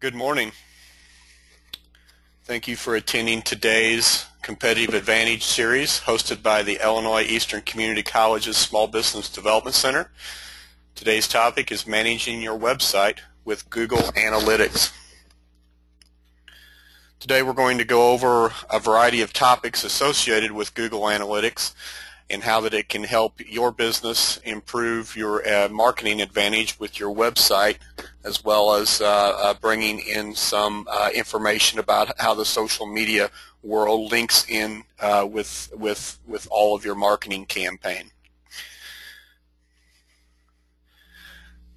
Good morning. Thank you for attending today's Competitive Advantage series hosted by the Illinois Eastern Community College's Small Business Development Center. Today's topic is managing your website with Google Analytics. Today we're going to go over a variety of topics associated with Google Analytics and how that it can help your business improve your marketing advantage with your website, as well as bringing in some information about how the social media world links in with all of your marketing campaign.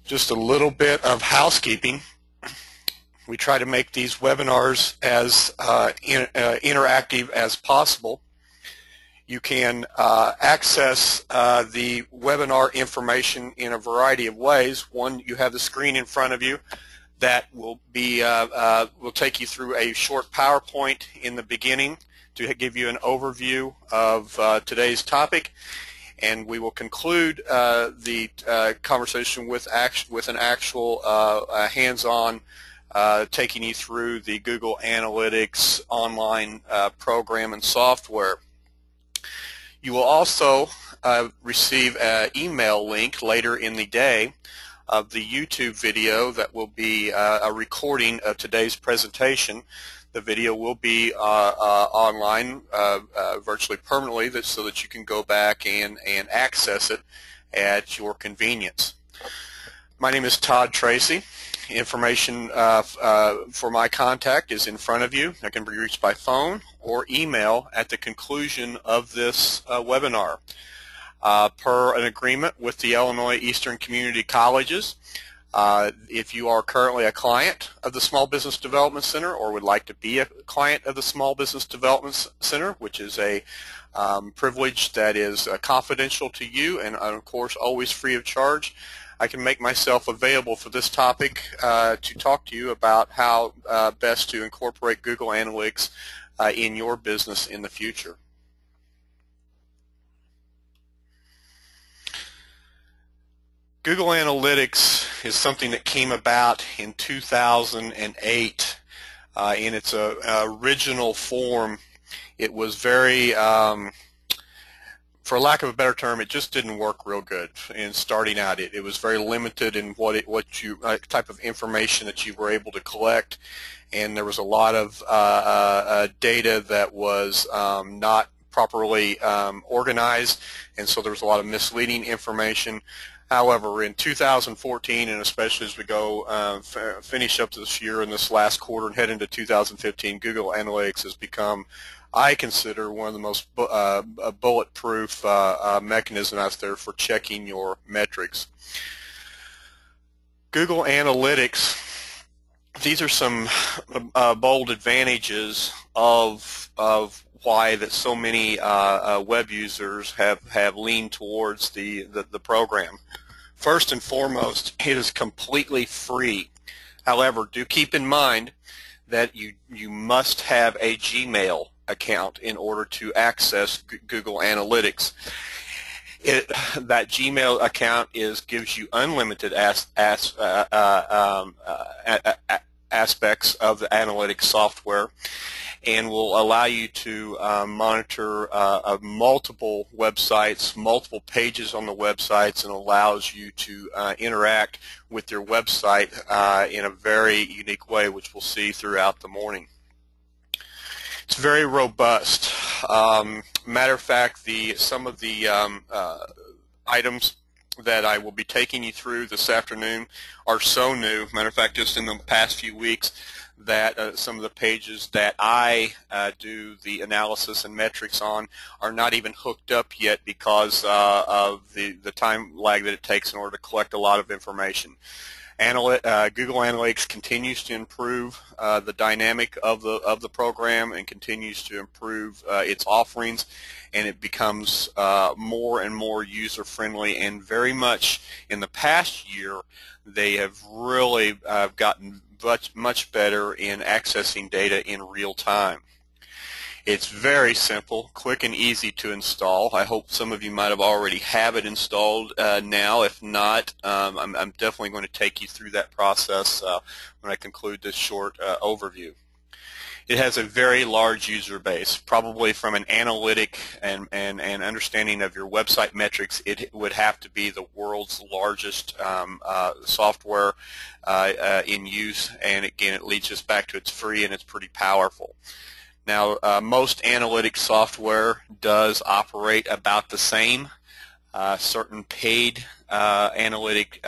Just a little bit of housekeeping. We try to make these webinars as interactive as possible. You can access the webinar information in a variety of ways. One, you have the screen in front of you that will take you through a short PowerPoint in the beginning to give you an overview of today's topic, and we will conclude the conversation with an actual hands-on taking you through the Google Analytics online program and software. You will also receive an email link later in the day of the YouTube video that will be a recording of today's presentation. The video will be online virtually permanently so that you can go back and access it at your convenience. My name is Todd Tracy. Information for my contact is in front of you. I can be reached by phone or email at the conclusion of this webinar. Per an agreement with the Illinois Eastern Community Colleges, if you are currently a client of the Small Business Development Center or would like to be a client of the Small Business Development Center, which is a privilege that is confidential to you and of course always free of charge, I can make myself available for this topic to talk to you about how best to incorporate Google Analytics in your business in the future. Google Analytics is something that came about in 2008 in its original form. It was very for lack of a better term, it just didn't work real good in starting out. It was very limited in what type of information that you were able to collect, and there was a lot of data that was not properly organized, and so there was a lot of misleading information. However, in 2014, and especially as we go finish up this year and this last quarter and head into 2015, Google Analytics has become, I consider, one of the most bulletproof mechanisms out there for checking your metrics. Google Analytics, these are some bold advantages of why that so many web users have leaned towards the program. First and foremost, it is completely free. However, do keep in mind that you must have a Gmail account in order to access Google Analytics. That Gmail account gives you unlimited aspects of the analytics software, and will allow you to monitor multiple websites, multiple pages on the websites, and allows you to interact with your website in a very unique way, which we'll see throughout the morning. It's very robust. Matter of fact, some of the items that I will be taking you through this afternoon are so new. Matter of fact, just in the past few weeks, that some of the pages that I do the analysis and metrics on are not even hooked up yet because of the time lag that it takes in order to collect a lot of information. Google Analytics continues to improve the dynamic of the program and continues to improve its offerings, and it becomes more and more user-friendly, and very much in the past year they have really gotten much better in accessing data in real time. It's very simple, quick and easy to install. I hope some of you might have already have it installed now. If not, I'm definitely going to take you through that process when I conclude this short overview. It has a very large user base. Probably from an analytic and understanding of your website metrics, it would have to be the world's largest software in use. And again, it leads us back to it's free and it's pretty powerful. Now, most analytic software does operate about the same. Certain paid analytic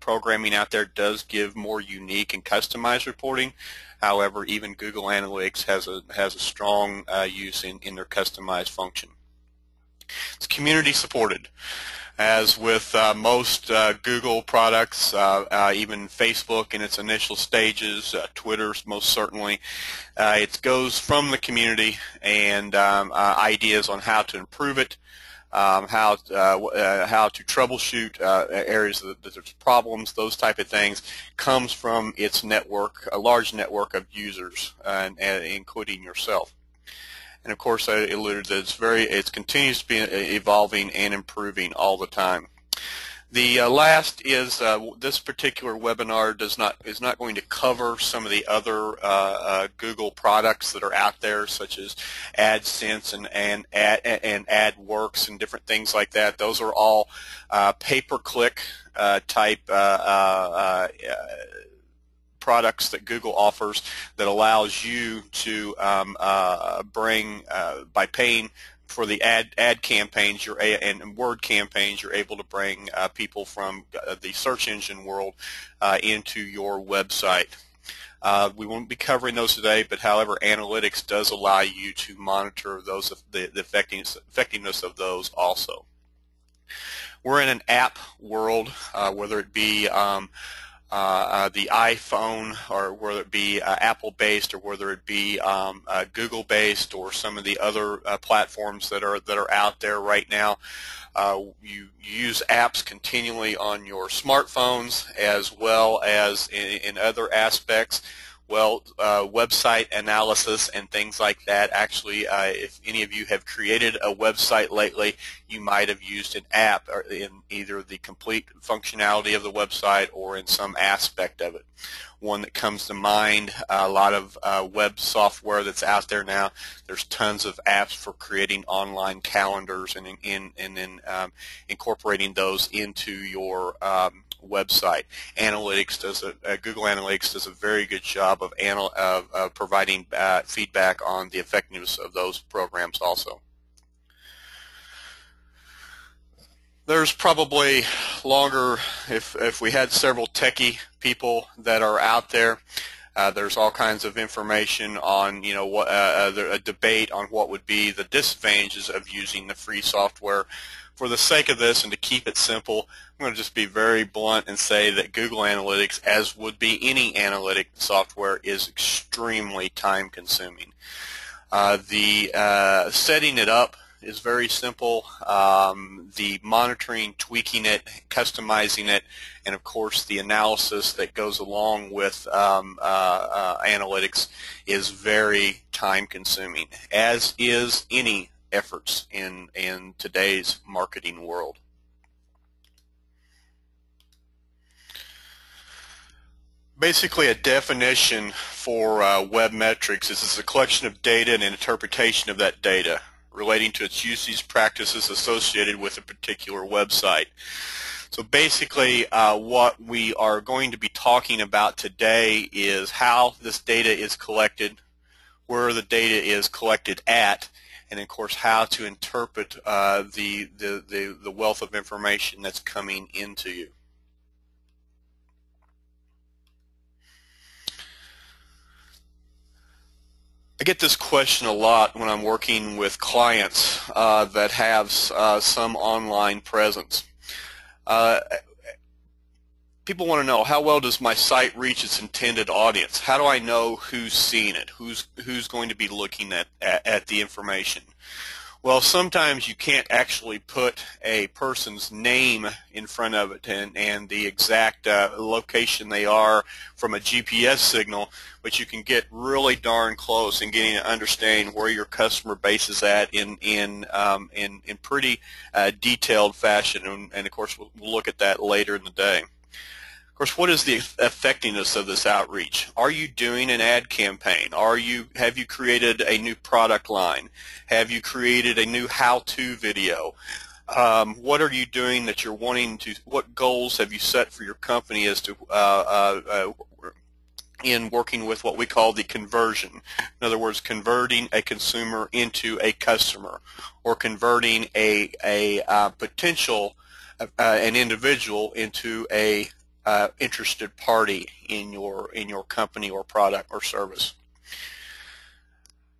programming out there does give more unique and customized reporting. However, even Google Analytics has a strong use in their customized function. It's community supported. As with most Google products, even Facebook in its initial stages, Twitter most certainly, it goes from the community and ideas on how to improve it, how to troubleshoot areas that there's problems, those type of things, comes from its network, a large network of users, including yourself. And of course, I alluded that it continues to be evolving and improving all the time. The last is this particular webinar is not going to cover some of the other Google products that are out there, such as AdSense and AdWorks and different things like that. Those are all pay-per-click type products that Google offers that allows you to bring by paying for the ad campaigns and word campaigns, you're able to bring people from the search engine world into your website. We won't be covering those today, but however, analytics does allow you to monitor those the effectiveness of those also. We're in an app world, whether it be the iPhone, or whether it be Apple-based, or whether it be Google-based, or some of the other platforms that are out there right now. You use apps continually on your smartphones as well as in other aspects. Well, website analysis and things like that. Actually, if any of you have created a website lately, you might have used an app in either the complete functionality of the website or in some aspect of it. One that comes to mind, a lot of web software that's out there now. There's tons of apps for creating online calendars and then incorporating those into your website. Google Analytics does a very good job of providing feedback on the effectiveness of those programs also. There's probably longer, if we had several techie people that are out there, there's all kinds of information on, a debate on what would be the disadvantages of using the free software. For the sake of this and to keep it simple, I'm going to just be very blunt and say that Google Analytics, as would be any analytic software, is extremely time consuming. The setting it up is very simple. The monitoring, tweaking it, customizing it, and of course the analysis that goes along with analytics is very time consuming, as is any efforts in today's marketing world. Basically, a definition for web metrics is a collection of data and an interpretation of that data relating to its usage practices associated with a particular website. So basically, what we are going to be talking about today is how this data is collected, where the data is collected at, and of course how to interpret the wealth of information that's coming into you. I get this question a lot when I'm working with clients that have some online presence. People want to know, how well does my site reach its intended audience? How do I know who's seeing it? Who's going to be looking at the information? Well, sometimes you can't actually put a person's name in front of it and the exact location they are from a GPS signal, but you can get really darn close in getting to understand where your customer base is at in pretty detailed fashion, and of course we'll look at that later in the day. Of course, what is the effectiveness of this outreach? Are you doing an ad campaign? Have you created a new product line? Have you created a new how-to video? What are you doing that you're wanting to? What goals have you set for your company as to in working with what we call the conversion? In other words, converting a consumer into a customer, or converting a potential an individual into a interested party in your company or product or service.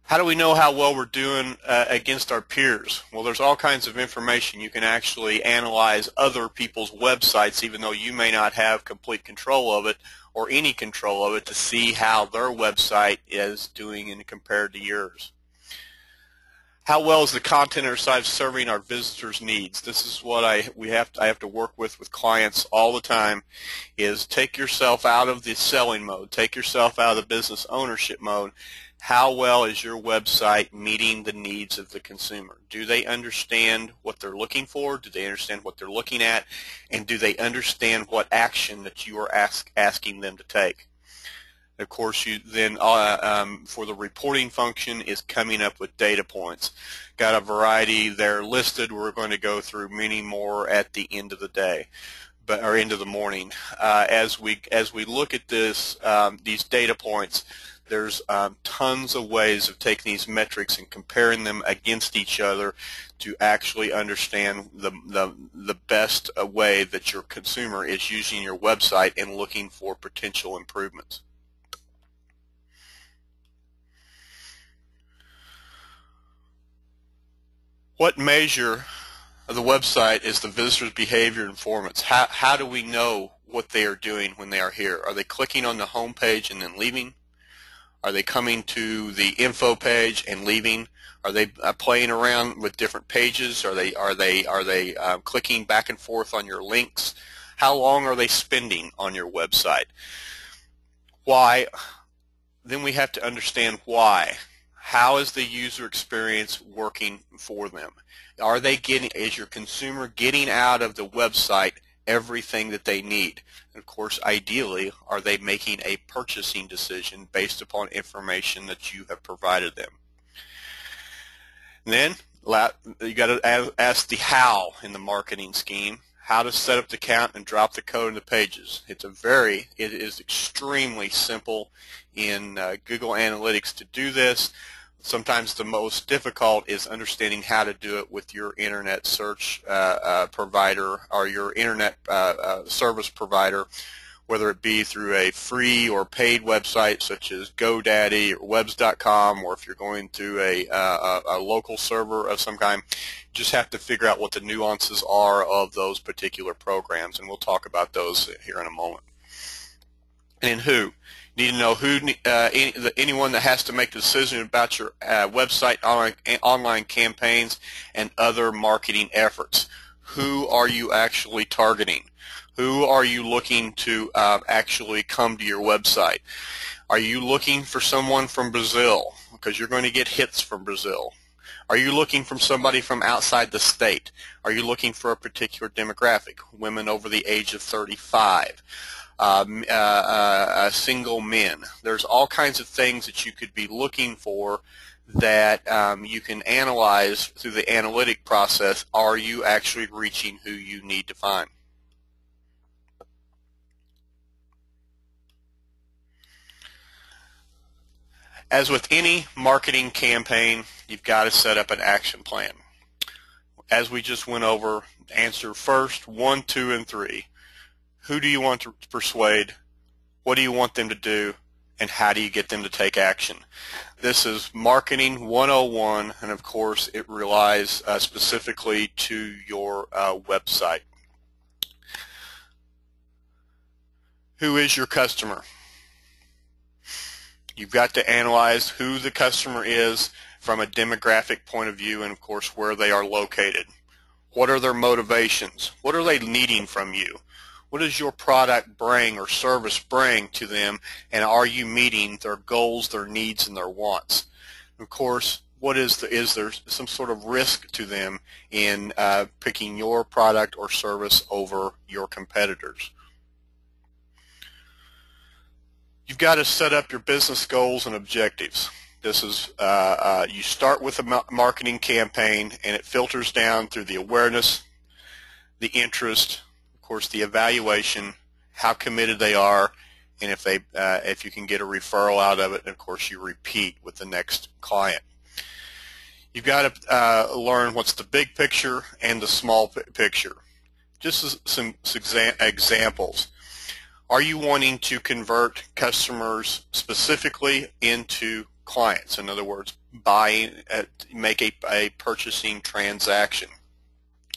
How do we know how well we're doing against our peers? Well, there's all kinds of information. You can actually analyze other people's websites, even though you may not have complete control of it or any control of it, to see how their website is doing and compared to yours. How well is the content on our site serving our visitors' needs? This is what I have to work with clients all the time, is take yourself out of the selling mode, take yourself out of the business ownership mode. How well is your website meeting the needs of the consumer? Do they understand what they're looking for? Do they understand what they're looking at? And do they understand what action that you are asking them to take? Of course, you then for the reporting function is coming up with data points. Got a variety there listed. We're going to go through many more at the end of the day, or end of the morning. As we look at this, these data points, there's tons of ways of taking these metrics and comparing them against each other to actually understand the best way that your consumer is using your website and looking for potential improvements. What measure of the website is the visitor's behavior and performance? How do we know what they are doing when they are here? Are they clicking on the home page and then leaving? Are they coming to the info page and leaving? Are they playing around with different pages? Are they clicking back and forth on your links? How long are they spending on your website? Why? Then we have to understand why. How is the user experience working for them? Is your consumer getting out of the website everything that they need? And of course, ideally, are they making a purchasing decision based upon information that you have provided them? And then you got to ask the how in the marketing scheme. How to set up the account and drop the code in the pages. It is extremely simple in Google Analytics to do this. Sometimes the most difficult is understanding how to do it with your internet search provider or your internet service provider, whether it be through a free or paid website such as GoDaddy or Webs.com, or if you're going through a local server of some kind. You just have to figure out what the nuances are of those particular programs, and we'll talk about those here in a moment. And who? You need to know anyone that has to make the decision about your website, online campaigns, and other marketing efforts. Who are you actually targeting? Who are you looking to actually come to your website? Are you looking for someone from Brazil? Because you're going to get hits from Brazil. Are you looking for somebody from outside the state? Are you looking for a particular demographic? Women over the age of 35. Single men. There's all kinds of things that you could be looking for that you can analyze through the analytic process. Are you actually reaching who you need to find? As with any marketing campaign, you've got to set up an action plan. As we just went over, answer first 1, 2, and 3. Who do you want to persuade? What do you want them to do? And how do you get them to take action? This is Marketing 101, and of course it relies specifically to your website. Who is your customer? You've got to analyze who the customer is, from a demographic point of view, and of course where they are located. What are their motivations? What are they needing from you? What does your product bring or service bring to them, and are you meeting their goals, their needs, and their wants? Of course, is there some sort of risk to them in picking your product or service over your competitors? You've got to set up your business goals and objectives. This is you start with a marketing campaign, and it filters down through the awareness, the interest, of course the evaluation, how committed they are, and if you can get a referral out of it, and of course you repeat with the next client. You've got to learn what's the big picture and the small picture. Just as some examples. Are you wanting to convert customers specifically into clients? In other words, make a purchasing transaction.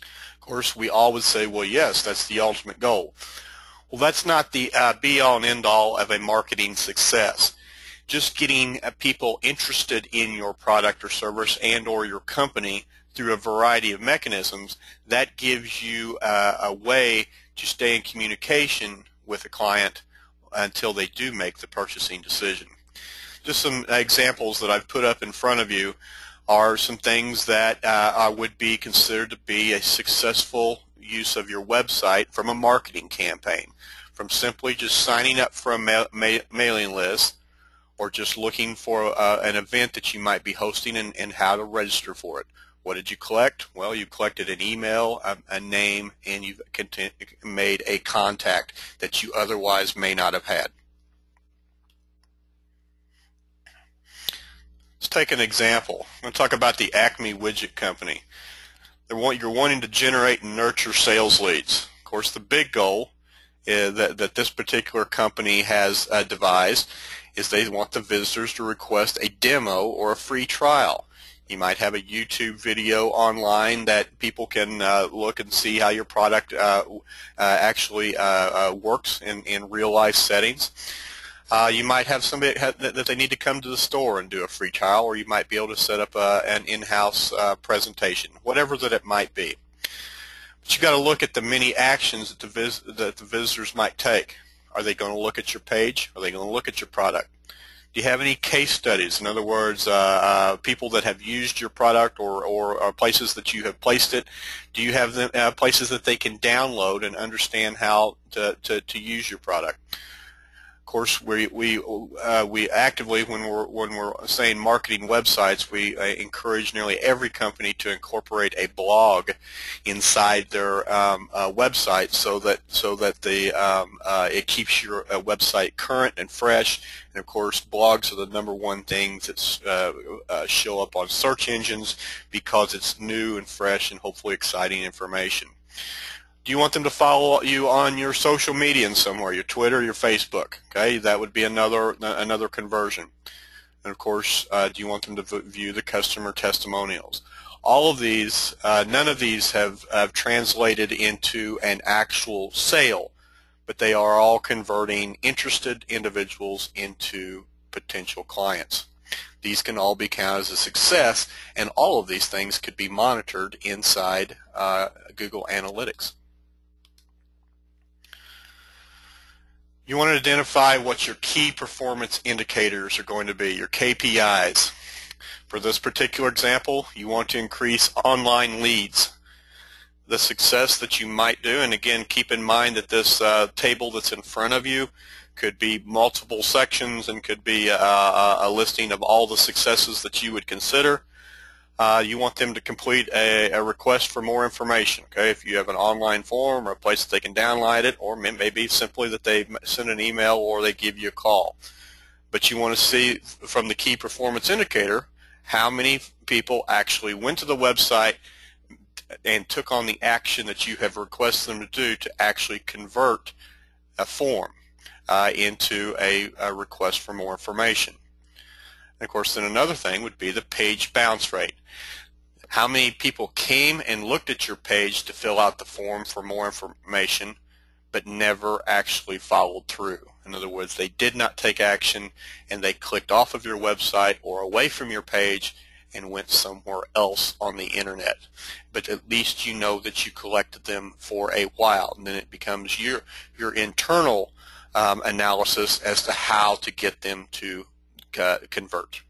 Of course, we always say, well, yes, that's the ultimate goal. Well, that's not the be-all and end-all of a marketing success. Just getting people interested in your product or service and or your company through a variety of mechanisms, that gives you a way to stay in communication with a client until they do make the purchasing decision. Just some examples that I've put up in front of you are some things that would be considered to be a successful use of your website from a marketing campaign, from simply just signing up for a mailing list, or just looking for an event that you might be hosting and how to register for it. What did you collect? Well, you collected an email, a name, and you've made a contact that you otherwise may not have had. Let's take an example. I'm going to talk about the Acme Widget Company. You're wanting to generate and nurture sales leads. Of course, the big goal that this particular company has devised is they want the visitors to request a demo or a free trial. You might have a YouTube video online that people can look and see how your product actually works in real-life settings. You might have somebody that they need to come to the store and do a free trial, or you might be able to set up an in-house presentation, whatever that it might be. But you've got to look at the many actions that the visitors might take. Are they going to look at your page? Are they going to look at your product? Do you have any case studies? In other words, people that have used your product or places that you have placed it. Do you have them, places that they can download and understand how to use your product? Of course, we actively, when we're saying marketing websites, we encourage nearly every company to incorporate a blog inside their website, so that it keeps your website current and fresh. And of course, blogs are the #1 things that show up on search engines because it's new and fresh and hopefully exciting information. Do you want them to follow you on your social media in somewhere, your Twitter, your Facebook? Okay, that would be another conversion. And of course, do you want them to view the customer testimonials? All of these, none of these have translated into an actual sale, but they are all converting interested individuals into potential clients. These can all be counted as a success, and all of these things could be monitored inside Google Analytics. You want to identify what your key performance indicators are going to be, your KPIs. For this particular example, you want to increase online leads. The success that you might do, and again, keep in mind that this table that's in front of you could be multiple sections and could be a listing of all the successes that you would consider. You want them to complete a request for more information. Okay, if you have an online form or a place that they can download it, or maybe simply that they send an email or they give you a call. But you want to see from the key performance indicator how many people actually went to the website and took on the action that you have requested them to do to actually convert a form into a request for more information. And of course, then another thing would be the page bounce rate. How many people came and looked at your page to fill out the form for more information, but never actually followed through? In other words, they did not take action, and they clicked off of your website or away from your page and went somewhere else on the internet. But at least you know that you collected them for a while, and then it becomes your internal analysis as to how to get them to convert.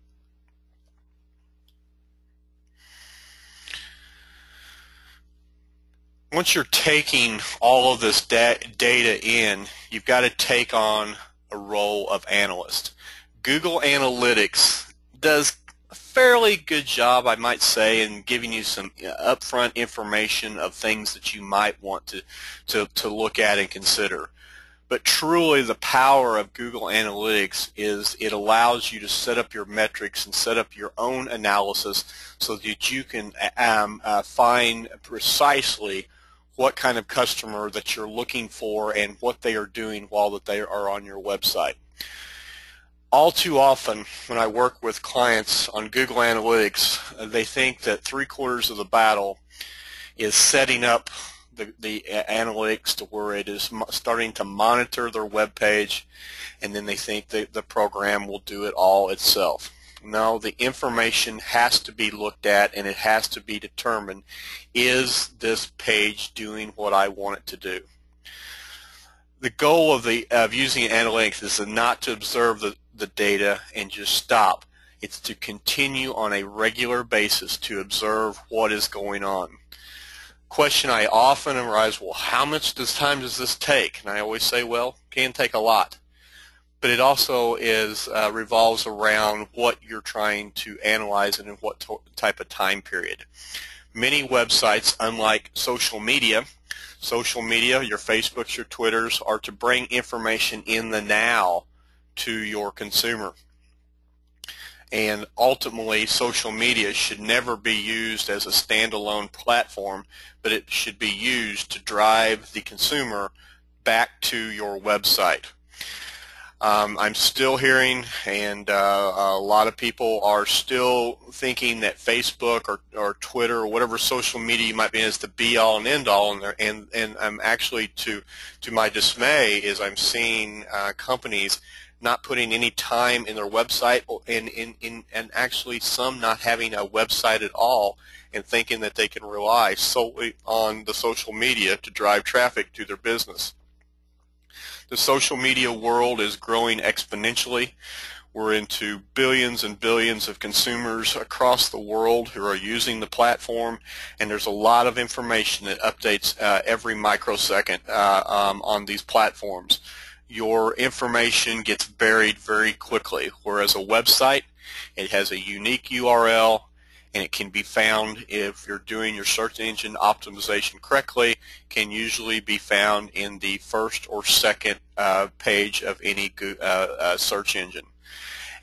Once you're taking all of this data in, you've got to take on a role of analyst. Google Analytics does a fairly good job, I might say, in giving you some upfront information of things that you might want to look at and consider. But truly the power of Google Analytics is it allows you to set up your metrics and set up your own analysis so that you can find precisely what kind of customer that you're looking for and what they are doing while that they are on your website. All too often when I work with clients on Google Analytics, they think that 3/4 of the battle is setting up the analytics to where it is starting to monitor their web page, and then they think that the program will do it all itself. No, the information has to be looked at, and it has to be determined, is this page doing what I want it to do? The goal of using analytics is not to observe the data and just stop. It's to continue on a regular basis to observe what is going on. Question I often arise, well, how much time does this take? And I always say, well, it can take a lot. But it also revolves around what you're trying to analyze and in what type of time period. Many websites, unlike social media, your Facebooks, your Twitters, are to bring information in the now to your consumer. And ultimately, social media should never be used as a standalone platform, but it should be used to drive the consumer back to your website. I'm still hearing, and a lot of people are still thinking that Facebook or Twitter or whatever social media you might be in is the be-all and end-all, and I'm actually, to my dismay, is I'm seeing companies not putting any time in their website, and actually some not having a website at all, and thinking that they can rely solely on the social media to drive traffic to their business. The social media world is growing exponentially. We're into billions and billions of consumers across the world who are using the platform, and there's a lot of information that updates every microsecond on these platforms. Your information gets buried very quickly, whereas a website, it has a unique URL, and it can be found, if you're doing your search engine optimization correctly, can usually be found in the first or second page of any search engine.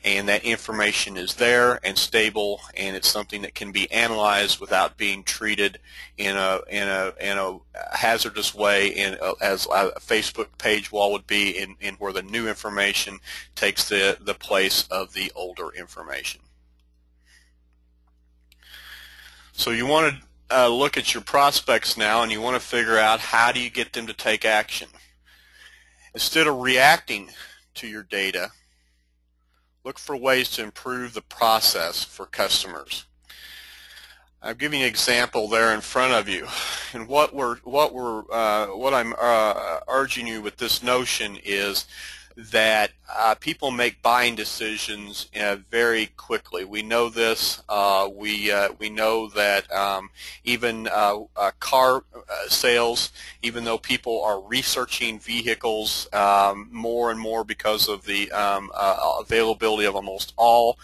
And that information is there and stable, and it's something that can be analyzed without being treated in a hazardous way, as a Facebook page wall would be, in where the new information takes the place of the older information. So you want to look at your prospects now, and you want to figure out, how do you get them to take action? Instead of reacting to your data, look for ways to improve the process for customers. I'm giving you an example there in front of you, and what I'm urging you with this notion is that people make buying decisions very quickly. We know this. We know that even car sales, even though people are researching vehicles more and more because of the availability of almost all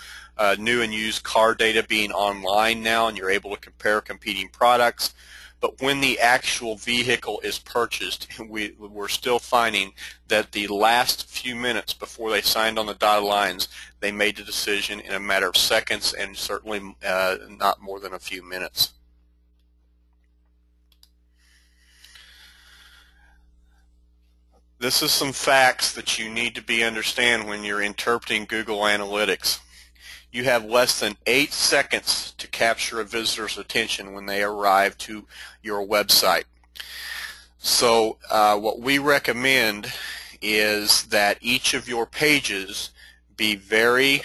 new and used car data being online now, and you're able to compare competing products. But when the actual vehicle is purchased, we're still finding that the last few minutes before they signed on the dotted lines, they made the decision in a matter of seconds, and certainly not more than a few minutes. This is some facts that you need to understand when you're interpreting Google Analytics. You have less than 8 seconds to capture a visitor's attention when they arrive to your website. So what we recommend is that each of your pages be very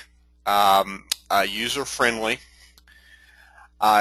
user-friendly,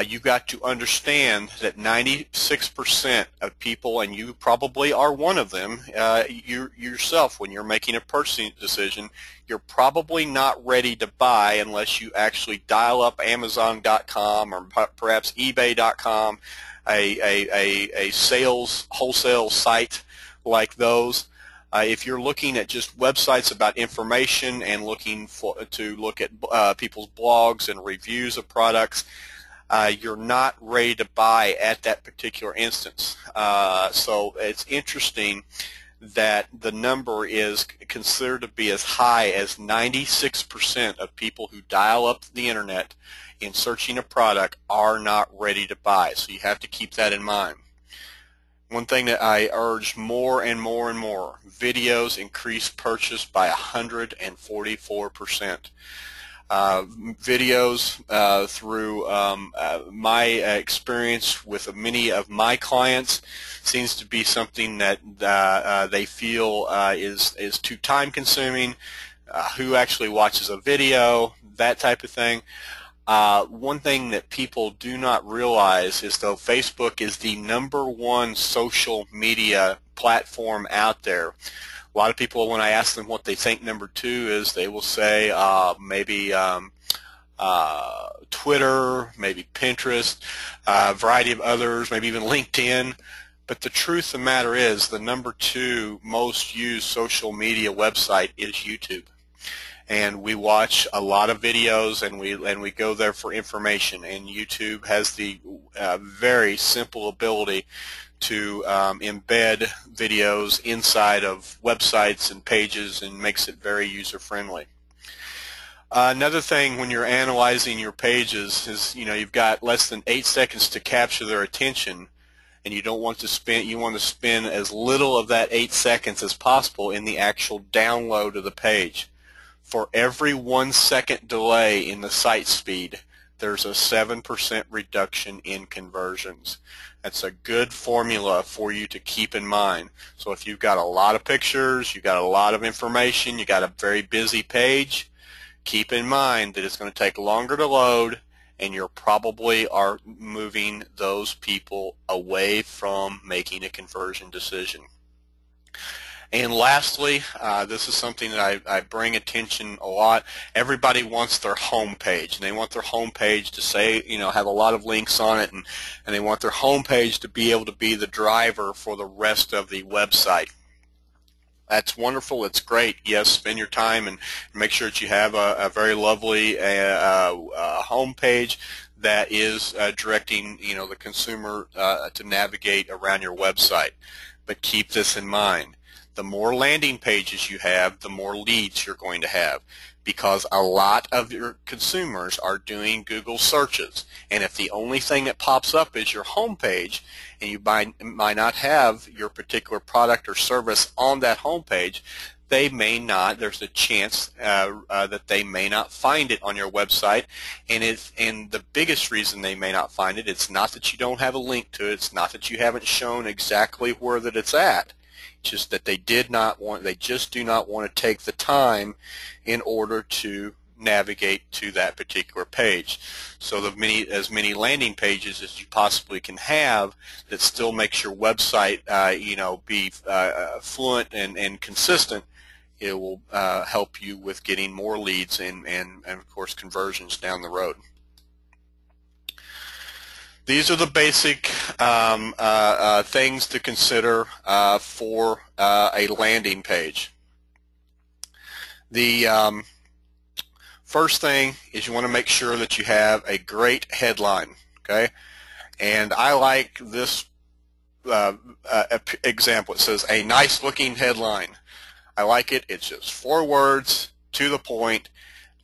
You've got to understand that 96% of people, and you probably are one of them, you yourself, when you're making a purchasing decision, you're probably not ready to buy unless you actually dial up Amazon.com or perhaps eBay.com, a sales wholesale site like those. If you're looking at just websites about information and looking to look at people's blogs and reviews of products, you're not ready to buy at that particular instance. So it's interesting that the number is considered to be as high as 96% of people who dial up the internet in searching a product are not ready to buy. So you have to keep that in mind. One thing that I urge more and more and more, videos increase purchase by 144%. Videos through my experience with many of my clients seems to be something that they feel is too time consuming. Who actually watches a video, that type of thing. One thing that people do not realize is though Facebook is the #1 social media platform out there, a lot of people, when I ask them what they think #2 is, they will say maybe Twitter, maybe Pinterest, a variety of others, maybe even LinkedIn. But the truth of the matter is the #2 most used social media website is YouTube. And we watch a lot of videos, and we go there for information. And YouTube has the very simple ability to embed videos inside of websites and pages, and makes it very user-friendly. Another thing when you're analyzing your pages is, you've got less than 8 seconds to capture their attention, and you want to spend as little of that 8 seconds as possible in the actual download of the page. For every 1 second delay in the site speed, there's a 7% reduction in conversions. That's a good formula for you to keep in mind. So if you've got a lot of pictures, you've got a lot of information, you've got a very busy page, keep in mind that it's going to take longer to load, and you probably are moving those people away from making a conversion decision. And lastly, this is something that I bring attention a lot. Everybody wants their home page, and they want their home page to say, have a lot of links on it, and they want their home page to be able to be the driver for the rest of the website. That's wonderful. It's great. Yes, spend your time and make sure that you have a very lovely home page that is directing the consumer to navigate around your website. But keep this in mind. The more landing pages you have, the more leads you're going to have, because a lot of your consumers are doing Google searches. And if the only thing that pops up is your home page, and you might not have your particular product or service on that home page, there's a chance that they may not find it on your website. And the biggest reason they may not find it, it's not that you don't have a link to it, it's not that you haven't shown exactly where that it's at. Just that they just do not want to take the time in order to navigate to that particular page. So as many landing pages as you possibly can have that still makes your website be fluent and consistent, it will help you with getting more leads and of course conversions down the road. These are the basic things to consider for a landing page. The first thing is you want to make sure that you have a great headline, okay? And I like this example. It says, a nice looking headline. I like it. It's just 4 words, to the point,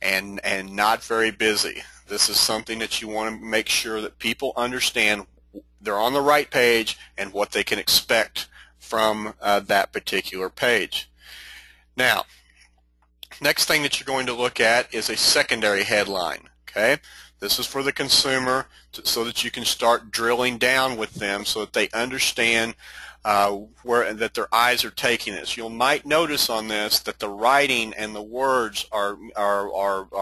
and not very busy. This is something that you want to make sure that people understand they're on the right page and what they can expect from that particular page. Now, next thing that you're going to look at is a secondary headline. Okay, this is for the consumer so that you can start drilling down with them so that they understand that their eyes are taking this. You might notice on this that the writing and the words are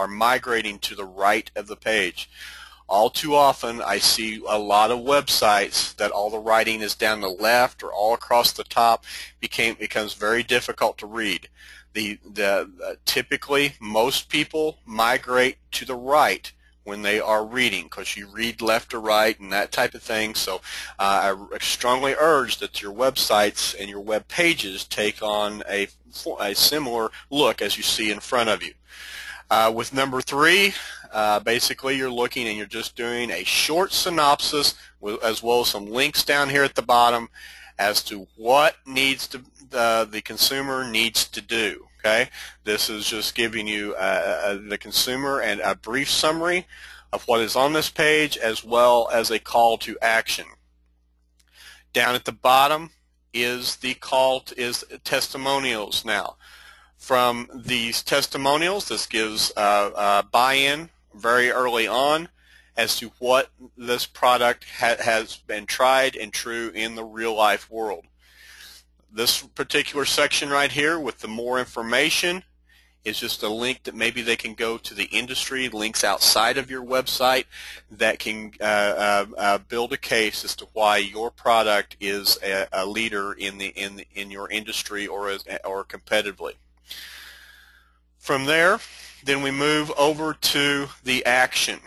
migrating to the right of the page. All too often I see a lot of websites that all the writing is down the left or all across the top. Becomes very difficult to read. Typically most people migrate to the right when they are reading, because you read left to right and that type of thing. So I strongly urge that your websites and your web pages take on a similar look as you see in front of you. With number 3, basically you're looking and you're just doing a short synopsis as well as some links down here at the bottom as to what the consumer needs to do. Okay, this is just giving you the consumer and a brief summary of what is on this page, as well as a call to action. Down at the bottom is the testimonials. Now, from these testimonials, this gives buy-in very early on as to what this product has been tried and true in the real-life world. This particular section right here with the more information is just a link that maybe they can go to the industry, links outside of your website that can build a case as to why your product is a leader in your industry or competitively. From there, then we move over to the action.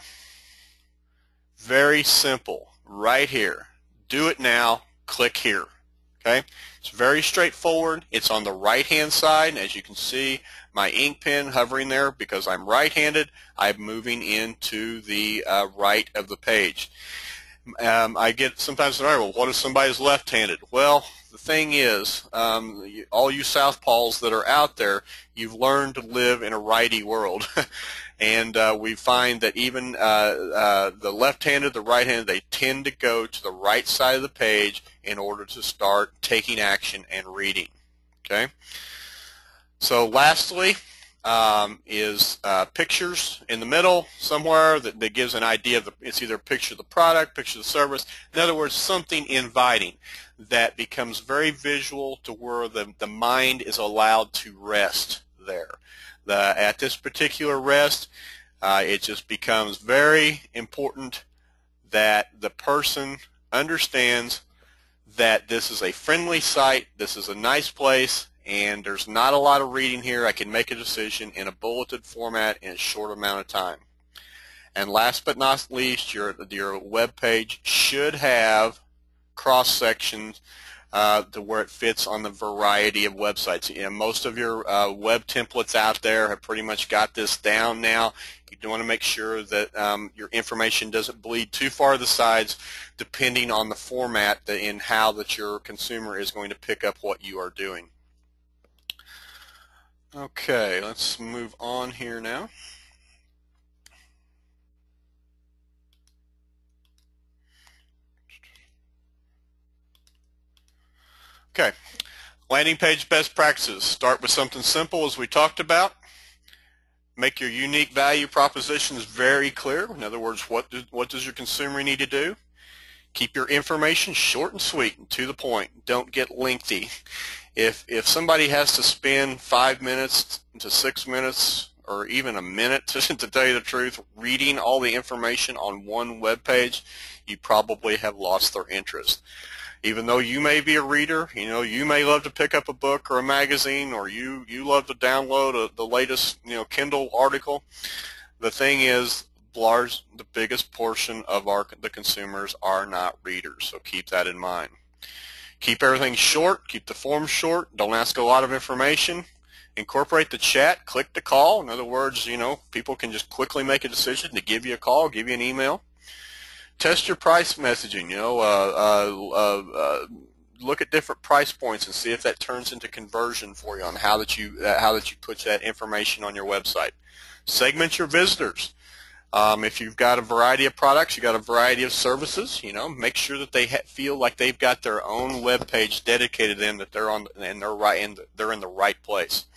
Very simple, right here. Do it now, click here. Okay, it's very straightforward. It's on the right-hand side. As you can see, my ink pen hovering there because I'm right-handed. I'm moving into the right of the page. I get sometimes, well, what if somebody's left-handed? Well, the thing is, all you southpaws that are out there, you've learned to live in a righty world. And we find that even the left-handed, the right-handed, they tend to go to the right side of the page in order to start taking action and reading. Okay. So lastly is pictures in the middle somewhere that gives an idea of it's either a picture of the product, picture of the service. In other words, something inviting that becomes very visual to where the mind is allowed to rest there. At this particular rest, it just becomes very important that the person understands that this is a friendly site, this is a nice place, and there's not a lot of reading here. I can make a decision in a bulleted format in a short amount of time. And last but not least, your web page should have cross sections to where it fits on the variety of websites. You know, most of your web templates out there have pretty much got this down now. You do want to make sure that your information doesn't bleed too far to the sides, depending on the format and how that your consumer is going to pick up what you are doing. Okay, let's move on here now. Okay, landing page best practices. Start with something simple, as we talked about. Make your unique value propositions very clear. In other words, what does your consumer need to do? Keep your information short and sweet and to the point. Don't get lengthy. If somebody has to spend 5 minutes to 6 minutes or even a minute to tell you the truth reading all the information on one web page, you probably have lost their interest. Even though you may be a reader, you know, you may love to pick up a book or a magazine, or you love to download the latest, you know, Kindle article. The thing is, the biggest portion of the consumers are not readers, so keep that in mind. Keep everything short, keep the forms short, don't ask a lot of information. Incorporate the chat, click the call. In other words, you know, people can just quickly make a decision to give you a call, give you an email. Test your price messaging, you know, look at different price points and see if that turns into conversion for you on how that you put that information on your website. Segment your visitors. If you've got a variety of products, you've got a variety of services, you know, make sure that they feel like they've got their own web page dedicated to them, that they're on and they're in the right place.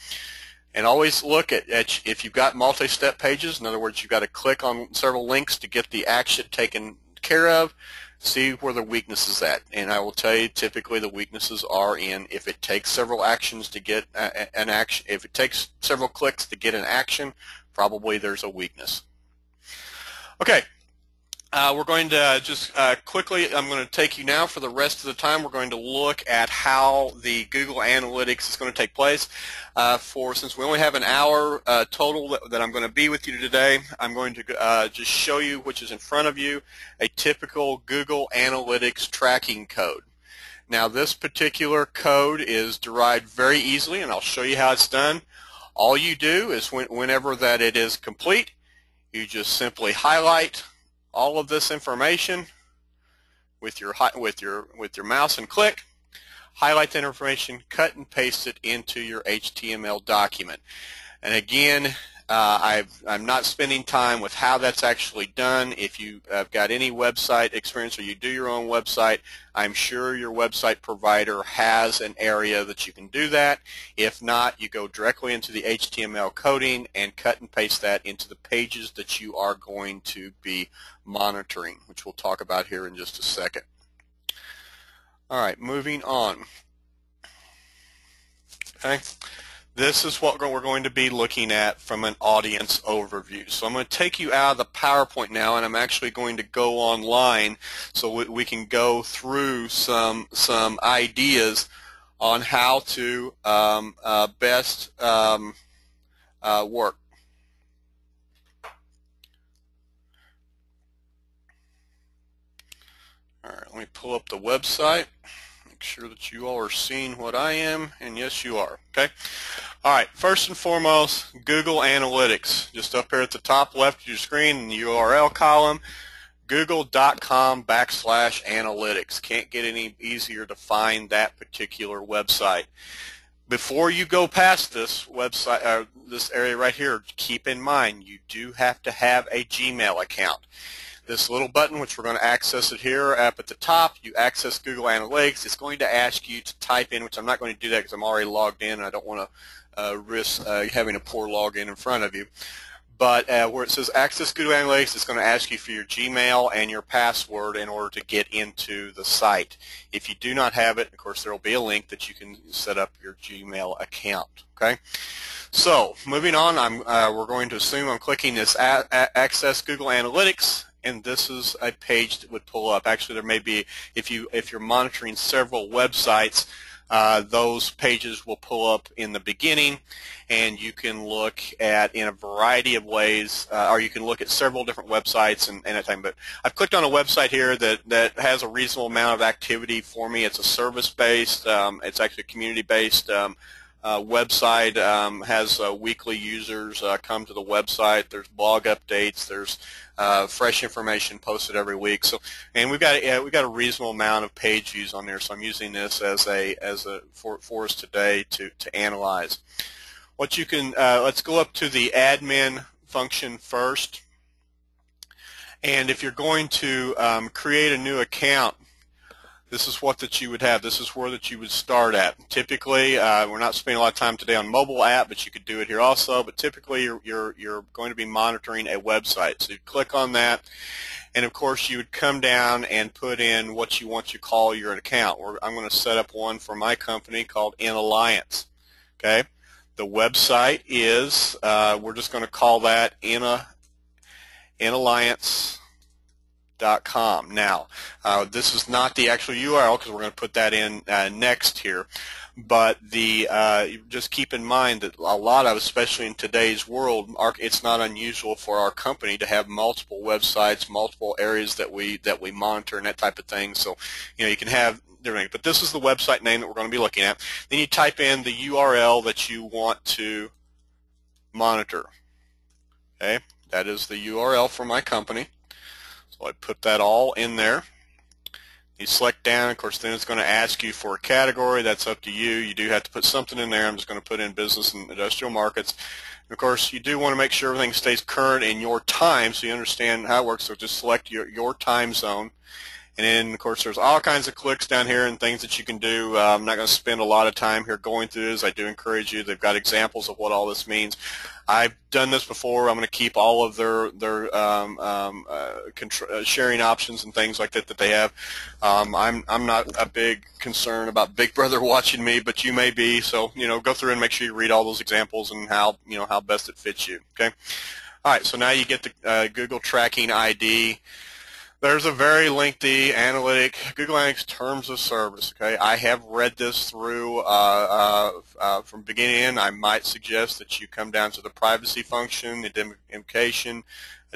And always look at if you've got multi-step pages. In other words, you've got to click on several links to get the action taken care of. See where the weakness is at. And I will tell you, typically the weaknesses are in if it takes several actions to get an action. If it takes several clicks to get an action, probably there's a weakness. Okay, We're going to just quickly, I'm going to take you now for the rest of the time. We're going to look at how the Google Analytics is going to take place. Since we only have an hour total that I'm going to be with you today, I'm going to just show you, which is in front of you, a typical Google Analytics tracking code. Now this particular code is derived very easily, and I'll show you how it's done. All you do is whenever that it is complete, you just simply highlight all of this information with your mouse and click, highlight that information, cut and paste it into your HTML document. And again, I'm not spending time with how that's actually done. If you have got any website experience or you do your own website, I'm sure your website provider has an area that you can do that. If not, you go directly into the HTML coding and cut and paste that into the pages that you are going to be monitoring, which we'll talk about here in just a second. All right, moving on. Okay. This is what we're going to be looking at from an audience overview. So I'm going to take you out of the PowerPoint now, and I'm actually going to go online so we can go through some ideas on how to best work. All right, let me pull up the website. Make sure that you all are seeing what I am, and yes, you are. Okay. All right. First and foremost, Google Analytics. Just up here at the top left of your screen in the URL column, google.com/analytics. Can't get any easier to find that particular website. Before you go past this website, this area right here, keep in mind you do have to have a Gmail account. This little button, which we're going to access it here up at the top, you access Google Analytics. It's going to ask you to type in, which I'm not going to do that because I'm already logged in and I don't want to risk having a poor login in front of you. But where it says access Google Analytics, it's going to ask you for your Gmail and your password in order to get into the site. If you do not have it, of course, there will be a link that you can set up your Gmail account. Okay. So moving on, we're going to assume I'm clicking this access Google Analytics. And this is a page that would pull up. Actually, there may be, if you're monitoring several websites, those pages will pull up in the beginning, and you can look at in a variety of ways, or you can look at several different websites and at a time. But I've clicked on a website here that has a reasonable amount of activity for me. It's a service-based, it's actually a community-based website, has weekly users come to the website. There's blog updates. There's fresh information posted every week. So, and we've got a reasonable amount of page views on there. So I'm using this for us today to analyze. What you can let's go up to the admin function first. And if you're going to create a new account, this is what that you would have. This is where that you would start at. Typically, we're not spending a lot of time today on mobile app, but you could do it here also. But typically, you're going to be monitoring a website. So you click on that, and of course, you would come down and put in what you want to call your account. I'm going to set up one for my company called In Alliance. Okay, the website is we're just going to call that inalliance.com. Now, this is not the actual URL because we're going to put that in next here, but just keep in mind that a lot of, especially in today's world, it's not unusual for our company to have multiple websites, multiple areas that we monitor and that type of thing. So, you can have different, but this is the website name that we're going to be looking at. Then you type in the URL that you want to monitor. Okay, that is the URL for my company. So I put that all in there. You select down, of course, then it's going to ask you for a category. That's up to you. You do have to put something in there. I'm just going to put in business and industrial markets. And of course, you do want to make sure everything stays current in your time so you understand how it works. So just select your time zone. And then, of course, there's all kinds of clicks down here and things that you can do. I'm not going to spend a lot of time here going through this. I do encourage you. They've got examples of what all this means. I've done this before. I'm going to keep all of their sharing options and things like that they have. I'm not a big concern about Big Brother watching me, but you may be. So go through and make sure you read all those examples and how how best it fits you. Okay. All right. So now you get the Google tracking ID. There's a very lengthy Google Analytics terms of service. Okay, I have read this through from beginning to end. I might suggest that you come down to the privacy function, indemnification,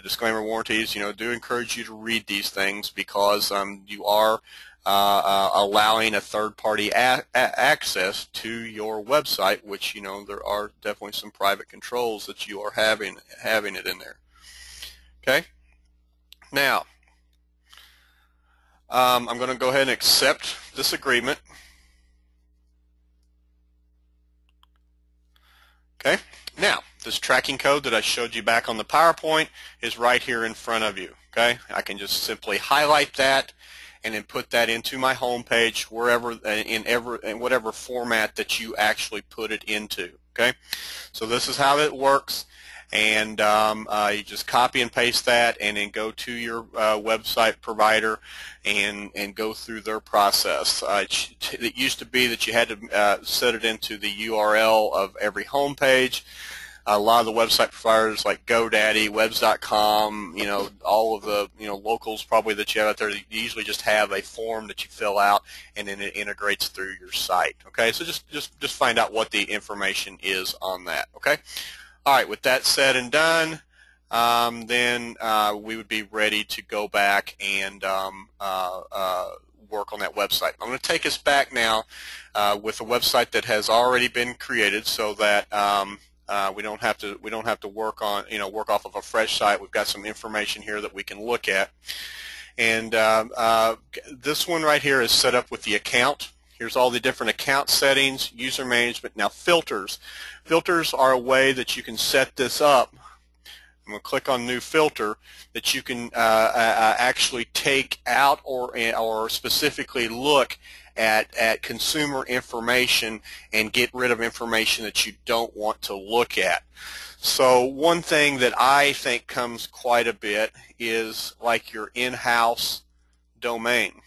disclaimer warranties. Do encourage you to read these things because you are allowing a third-party access to your website, which there are definitely some private controls that you are having it in there. Okay, now. I'm going to go ahead and accept this agreement. Okay, now this tracking code that I showed you back on the PowerPoint is right here in front of you. Okay, I can just simply highlight that and then put that into my home page wherever in whatever format that you actually put it into. Okay, so this is how it works. And you just copy and paste that and then go to your website provider and go through their process. It used to be that you had to set it into the URL of every home page. A lot of the website providers like GoDaddy, Webs.com, all of the locals probably that you have out there, you usually just have a form that you fill out and then it integrates through your site. Okay, so just find out what the information is on that. Okay. All right, with that said and done, then we would be ready to go back and work on that website. I'm going to take us back now with a website that has already been created, so that we don't have to work off of a fresh site. We've got some information here that we can look at, and this one right here is set up with the account. Here's all the different account settings, user management. Now filters. Filters are a way that you can set this up. I'm going to click on new filter, that you can actually take out or specifically look at consumer information and get rid of information that you don't want to look at. So one thing that I think comes quite a bit is like your in-house domain.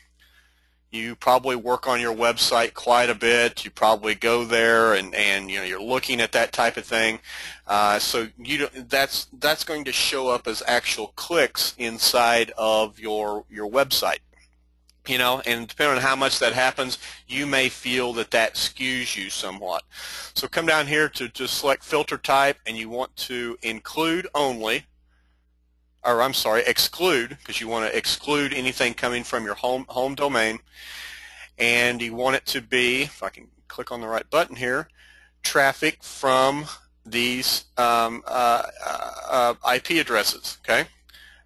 You probably work on your website quite a bit. You probably go there and you're looking at that type of thing. So that's going to show up as actual clicks inside of your website. And depending on how much that happens, you may feel that skews you somewhat. So come down here to just select filter type, and you want to include only. Or I'm sorry, exclude, because you want to exclude anything coming from your home domain, and you want it to be, if I can click on the right button here, traffic from these IP addresses. Okay,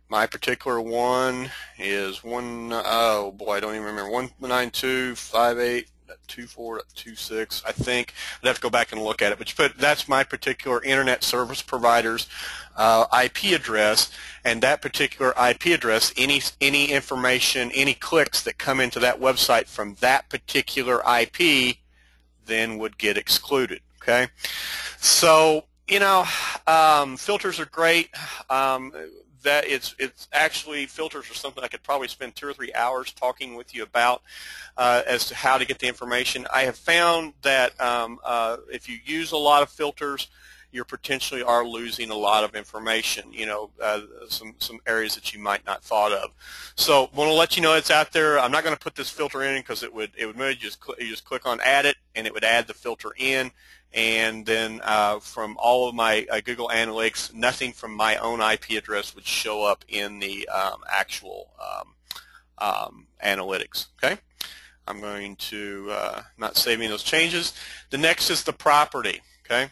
my particular one is oh boy, I don't even remember, 192.58.24.26. I think I'd have to go back and look at it, but that's my particular internet service provider's IP address, and that particular IP address, any information, any clicks that come into that website from that particular IP then would get excluded. Okay, so filters are great. That it's actually, filters are something I could probably spend 2 or 3 hours talking with you about as to how to get the information. I have found that if you use a lot of filters, you potentially are losing a lot of information, some areas that you might not thought of. So I want to let you know it's out there. I'm not going to put this filter in because it would maybe you just click on add it, and it would add the filter in, and then from all of my Google Analytics, nothing from my own IP address would show up in the actual analytics. Okay, I'm going to not saving those changes. The next is the property. Okay.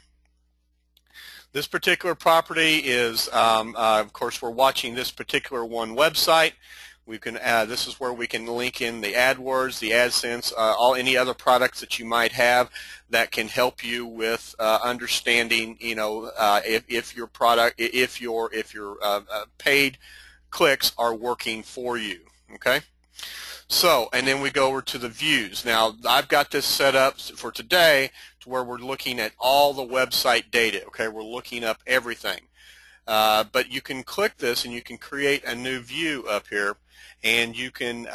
This particular property is, of course, we're watching this particular one website. We can this is where we can link in the AdWords, the AdSense, any other products that you might have that can help you with understanding, if your product, if your paid clicks are working for you. Okay. So, and then we go over to the views. Now, I've got this set up for today to where we're looking at all the website data. Okay, we're looking up everything. But you can click this and you can create a new view up here, and you can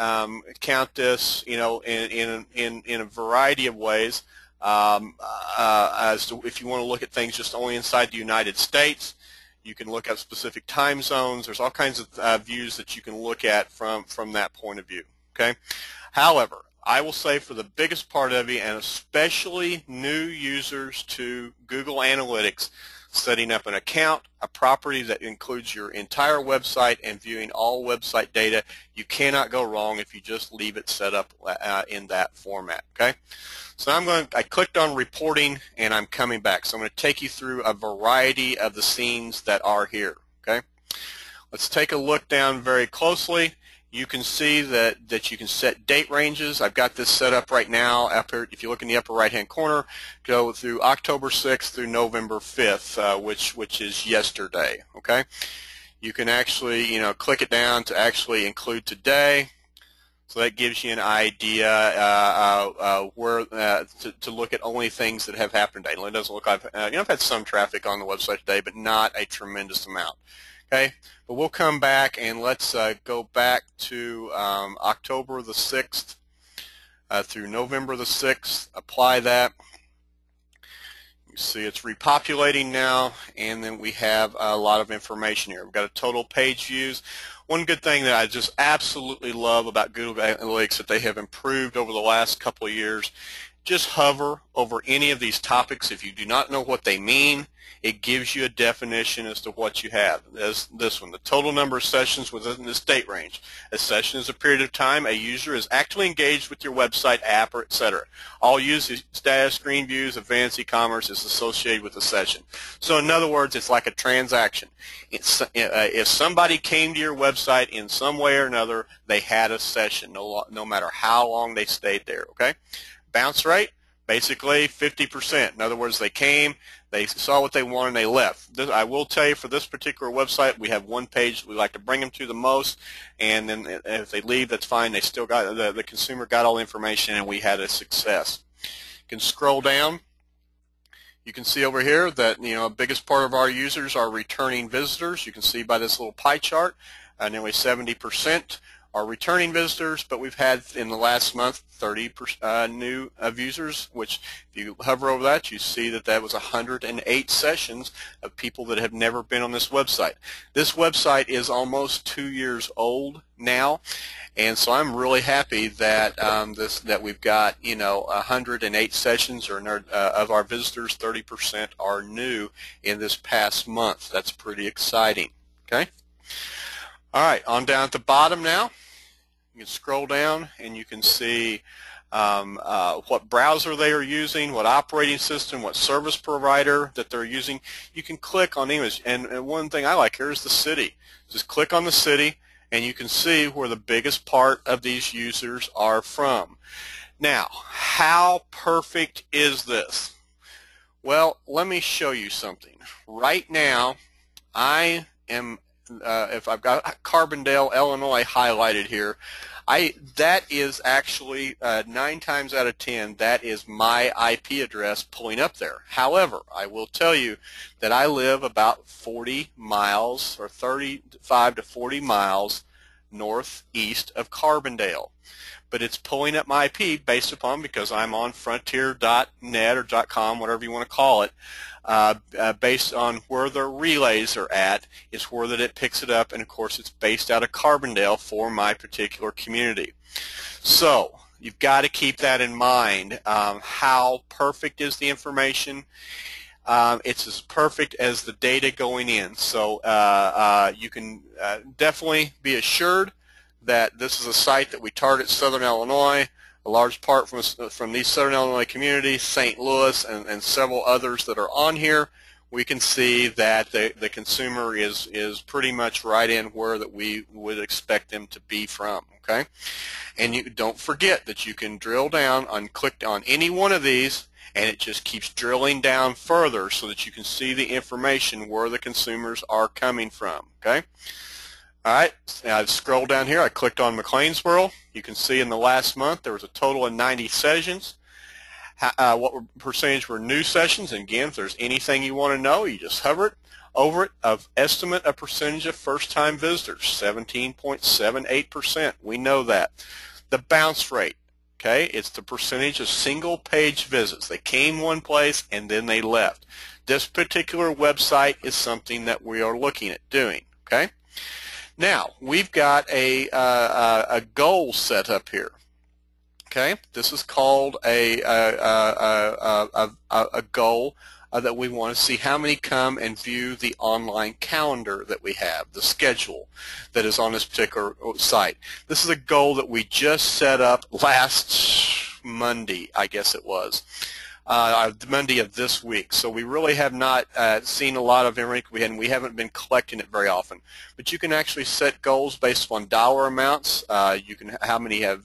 count this, in a variety of ways. As to if you want to look at things just only inside the United States, You can look at specific time zones. There's all kinds of views that you can look at from that point of view. Okay. However, I will say for the biggest part of you, and especially new users to Google Analytics, setting up an account, a property that includes your entire website and viewing all website data, you cannot go wrong if you just leave it set up in that format. Okay. So I clicked on reporting and I'm coming back. So I'm going to take you through a variety of the scenes that are here. Okay. Let's take a look down very closely. You can see that you can set date ranges. I've got this set up right now. If you look in the upper right hand corner, go through October 6th through November 5th, which is yesterday. Okay. You can actually click it down to actually include today. So that gives you an idea where to look at only things that have happened today. It doesn't look like I've had some traffic on the website today, but not a tremendous amount. Okay, but we'll come back and let's go back to October the 6th through November the 6th. Apply that. You see it's repopulating now, and then we have a lot of information here. We've got a total page views. One good thing that I just absolutely love about Google Analytics that they have improved over the last couple of years, just hover over any of these topics. If you do not know what they mean, it gives you a definition as to what you have. As this one, the total number of sessions within this date range. A session is a period of time a user is actively engaged with your website, app, or etc. All use status, screen views, advanced e-commerce is associated with the session. So in other words, it's like a transaction. If somebody came to your website in some way or another, they had a session, no matter how long they stayed there. Okay. Bounce rate, basically 50%. In other words, they came, they saw what they wanted, and they left. I will tell you, for this particular website, we have one page that we like to bring them to the most, and then if they leave, that's fine. They still got the consumer got all the information, and we had a success. You can scroll down. You can see over here that the biggest part of our users are returning visitors. You can see by this little pie chart, nearly 70% are returning visitors, but we've had in the last month 30 new users, which if you hover over that, you see that was 108 sessions of people that have never been on this website. This website is almost 2 years old now, and so I'm really happy that that we've got 108 sessions, or of our visitors, 30% are new in this past month. That's pretty exciting. Okay. All right, on down at the bottom now. You can scroll down and you can see what browser they are using, what operating system, what service provider that they're using. You can click on the image, and one thing I like here is the city. Just click on the city and you can see where the biggest part of these users are from. Now, how perfect is this? Well, let me show you something. Right now, I am if I've got Carbondale, Illinois highlighted here, that is actually 9 times out of 10, that is my IP address pulling up there. However, I will tell you that I live about 40 miles or 35 to 40 miles northeast of Carbondale. But it's pulling up my IP based upon, because I'm on frontier.net or .com, whatever you want to call it, based on where the relays are at, is where that it picks it up, and of course it's based out of Carbondale for my particular community. So you've got to keep that in mind. How perfect is the information? It's as perfect as the data going in. So you can definitely be assured that this is a site that we target Southern Illinois, a large part from these Southern Illinois communities, St. Louis, and several others that are on here. We can see that the consumer is pretty much right in where that we would expect them to be from. Okay, and you don't forget that you can drill down and click on any one of these, and it just keeps drilling down further so that you can see the information where the consumers are coming from. Okay. All right, now I've scrolled down here. I clicked on McLeansboro. You can see in the last month there was a total of 90 sessions. What percentage were new sessions? And again, if there's anything you want to know, you just hover it over it. Of estimate a percentage of first-time visitors, 17.78%. We know that. The bounce rate, Okay, it's the percentage of single page visits. They came one place and then they left. This particular website is something that we are looking at doing. Okay, now we've got a goal set up here. Okay, this is called a goal that we want to see how many come and view the online calendar that we have, the schedule that is on this particular site. This is a goal that we just set up last Monday, I guess it was, Monday of this week. So we really have not seen a lot of information. We haven't been collecting it very often. But you can actually set goals based on dollar amounts. You can how many have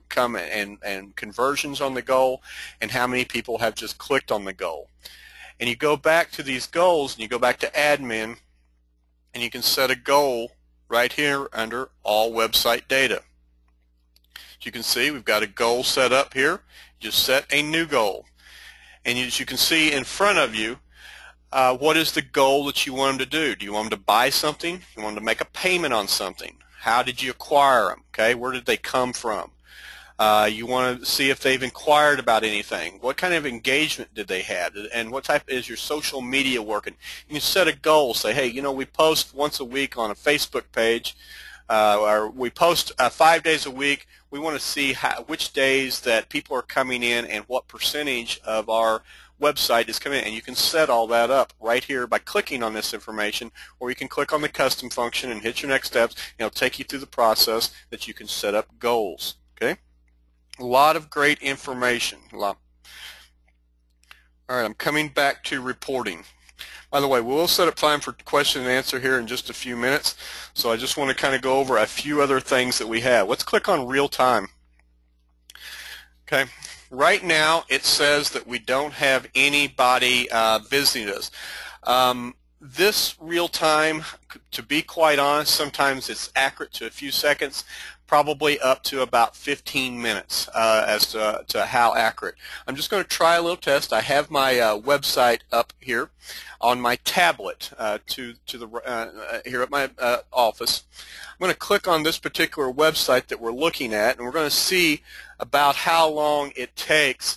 come and conversions on the goal, and how many people have just clicked on the goal. And you go back to these goals, and you go back to admin, and you can set a goal right here under all website data. As you can see, we've got a goal set up here. Just set a new goal. And as you can see in front of you, what is the goal that you want them to do? Do you want them to buy something? You want them to make a payment on something? How did you acquire them? Okay, where did they come from? You want to see if they've inquired about anything. What kind of engagement did they have? And what type is your social media working? You can set a goal. Say, hey, you know, we post once a week on a Facebook page, or we post 5 days a week. We want to see which days that people are coming in and what percentage of our website is coming in. And you can set all that up right here by clicking on this information, or you can click on the custom function and hit your next steps, and it'll take you through the process that you can set up goals. Okay? A lot of great information. All right, I'm coming back to reporting. By the way, we'll set up time for question and answer here in just a few minutes, so I just want to kind of go over a few other things that we have. Let's click on real time. Okay, right now it says that we don't have anybody visiting us. This real time, to be quite honest, sometimes it's accurate to a few seconds, probably up to about 15 minutes as to how accurate. I'm just going to try a little test. I have my website up here on my tablet here at my office. I'm going to click on this particular website that we're looking at, and we're going to see about how long it takes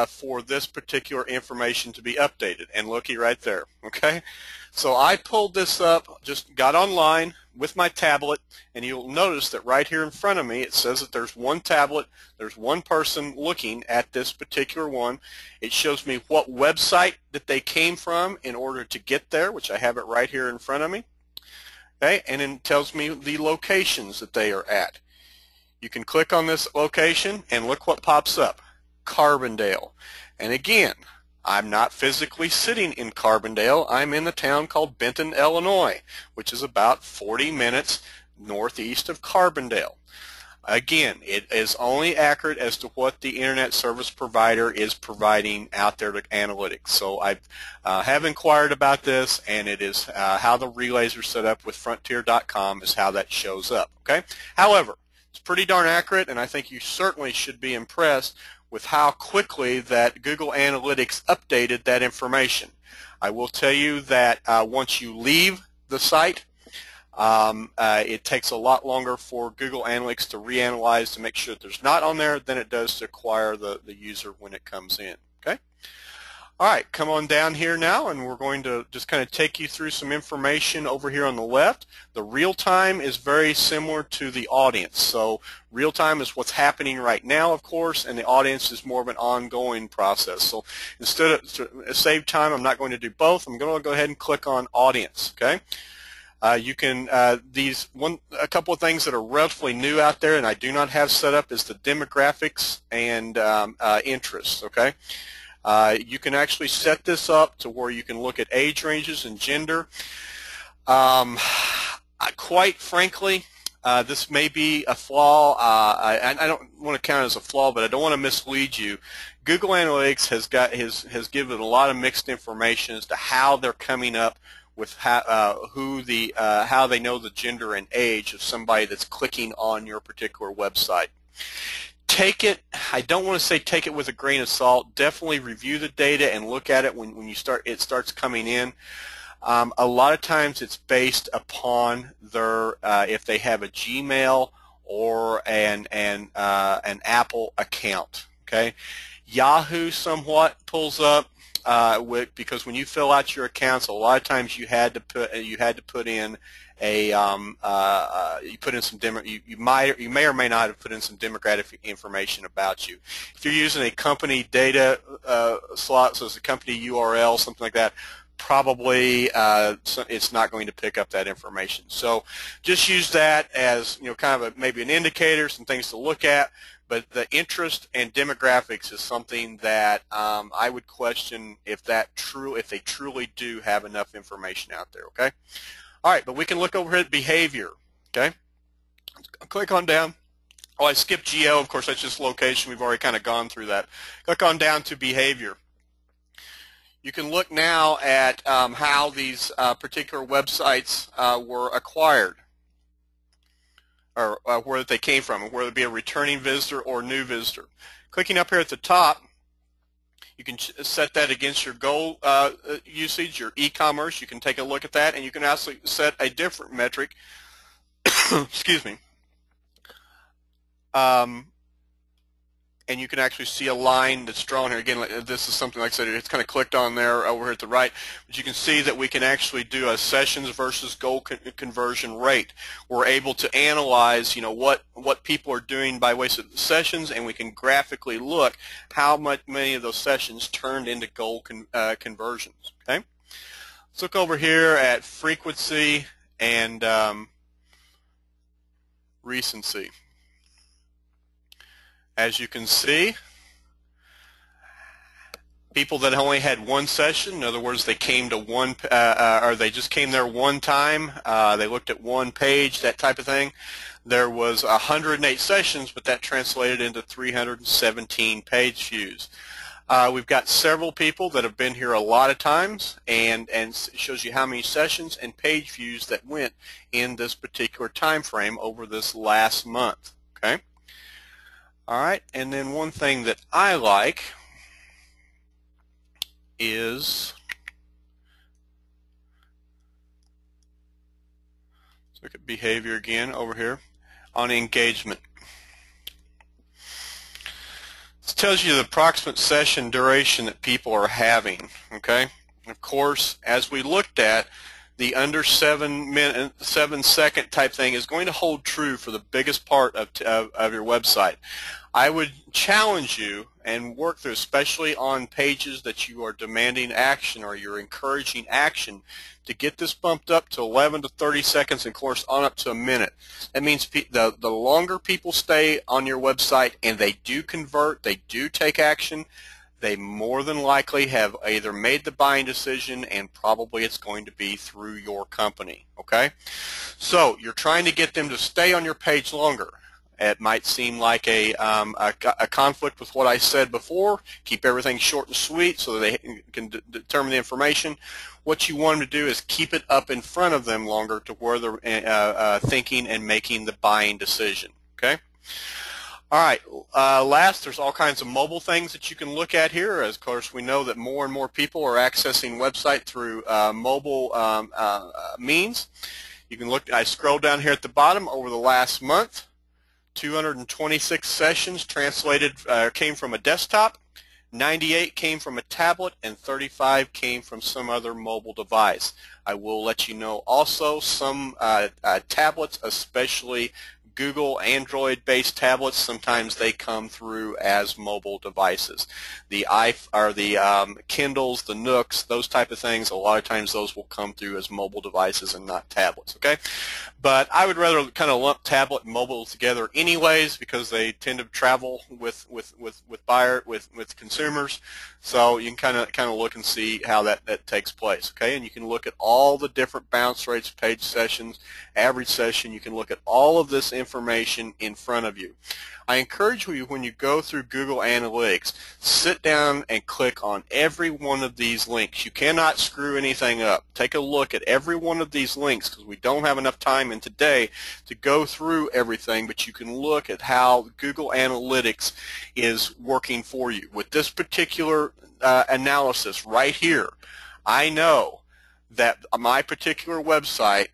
for this particular information to be updated. And looky right there. Okay, so I pulled this up, just got online with my tablet, and you'll notice that right here in front of me it says that there's one tablet, there's one person looking at this particular one. It shows me what website that they came from in order to get there, which I have it right here in front of me. Okay, and then it tells me the locations that they are at. You can click on this location and look what pops up. Carbondale. And again, I'm not physically sitting in Carbondale. I'm in the town called Benton, Illinois, which is about 40 minutes northeast of Carbondale. Again, it is only accurate as to what the internet service provider is providing out there to analytics. So I have inquired about this, and it is how the relays are set up with Frontier.com is how that shows up. Okay. However, it's pretty darn accurate, and I think you certainly should be impressed with how quickly that Google Analytics updated that information. I will tell you that once you leave the site, it takes a lot longer for Google Analytics to reanalyze to make sure that there's not on there than it does to acquire the user when it comes in. Okay. All right, come on down here now, and we're going to just kind of take you through some information over here on the left. The real time is very similar to the audience. So real time is what's happening right now, of course, and the audience is more of an ongoing process. So instead of to save time, I'm not going to do both. I'm going to go ahead and click on audience. Okay. You can a couple of things that are relatively new out there, and I do not have set up, is the demographics and interests. Okay. You can actually set this up to where you can look at age ranges and gender. Quite frankly, this may be a flaw. I don't want to count it as a flaw, but I don't want to mislead you. Google Analytics has given a lot of mixed information as to how they're coming up with how they know the gender and age of somebody that's clicking on your particular website. Take it, I don't want to say take it with a grain of salt. Definitely review the data and look at it when it starts coming in. A lot of times it's based upon their if they have a Gmail or an Apple account. Okay, Yahoo somewhat pulls up because when you fill out your accounts, a lot of times you had to put in a you put in some you may or may not have put in some demographic information about you. If you're using a company data slot, so it's a company URL, something like that, probably it's not going to pick up that information. So just use that as, you know, kind of maybe an indicator, some things to look at. But the interest and demographics is something that I would question if they truly do have enough information out there. Okay. All right, but we can look over here at behavior. Okay. Click on down. Oh, I skipped geo. Of course, that's just location. We've already kind of gone through that. Click on down to behavior. You can look now at how these particular websites were acquired, or where they came from, whether it be a returning visitor or new visitor. Clicking up here at the top, you can set that against your goal usage, your e-commerce. You can take a look at that, and you can also set a different metric. Excuse me. And you can actually see a line that's drawn here. Again, this is something, like I said, it's kind of clicked on there over here at the right. But you can see that we can actually do a sessions versus goal conversion rate. We're able to analyze, you know, what people are doing by way of sessions, and we can graphically look how many of those sessions turned into goal conversions. Okay. Let's look over here at frequency and recency. As you can see, people that only had one session, in other words, they came to one, or they just came there one time, they looked at one page, that type of thing. There was 108 sessions, but that translated into 317 page views. We've got several people that have been here a lot of times, and it shows you how many sessions and page views that went in this particular time frame over this last month. Okay. All right, and then one thing that I like is, let's look at behavior again over here on engagement. This tells you the approximate session duration that people are having. Okay, of course, as we looked at, the under 7-second type thing is going to hold true for the biggest part of your website. I would challenge you and work through, especially on pages that you are demanding action or you're encouraging action, to get this bumped up to 11 to 30 seconds and, of course, on up to a minute. That means the longer people stay on your website and they do convert, they do take action, they more than likely have either made the buying decision, and probably it's going to be through your company. Okay, so you're trying to get them to stay on your page longer. It might seem like a conflict with what I said before. Keep everything short and sweet so that they can determine the information. What you want them to do is keep it up in front of them longer to where they're thinking and making the buying decision. Okay. All right, last, there's all kinds of mobile things that you can look at here. As of course, we know that more and more people are accessing website through mobile means. You can look, I scroll down here at the bottom over the last month. 226 sessions translated came from a desktop, 98 came from a tablet, and 35 came from some other mobile device. I will let you know also some tablets, especially Google Android-based tablets, sometimes they come through as mobile devices. The Kindles, the Nooks, those type of things, a lot of times those will come through as mobile devices and not tablets. Okay, but I would rather kind of lump tablet and mobile together anyways, because they tend to travel with consumers. So you can kind of look and see how that takes place. Okay, and you can look at all the different bounce rates, page sessions, average session. You can look at all of this information in front of you. I encourage you, when you go through Google Analytics, sit down and click on every one of these links. You cannot screw anything up. Take a look at every one of these links, because we don't have enough time in today to go through everything, but you can look at how Google Analytics is working for you. With this particular analysis right here, I know that my particular website,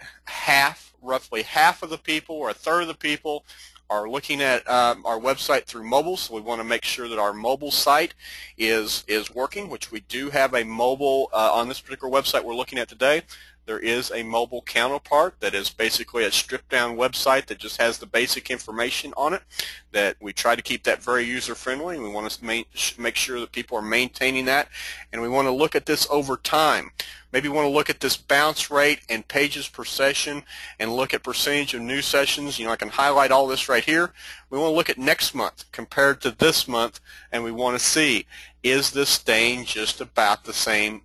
roughly half of the people or a third of the people are looking at our website through mobile, so we want to make sure that our mobile site is working, which we do have a mobile on this particular website we're looking at today. There is a mobile counterpart that is basically a stripped down website that just has the basic information on it. That we try to keep that very user friendly, and we want to make sure that people are maintaining that, and we want to look at this over time. Maybe you want to look at this bounce rate and pages per session and look at percentage of new sessions. You know, I can highlight all this right here. We want to look at next month compared to this month, and we want to see, is this staying just about the same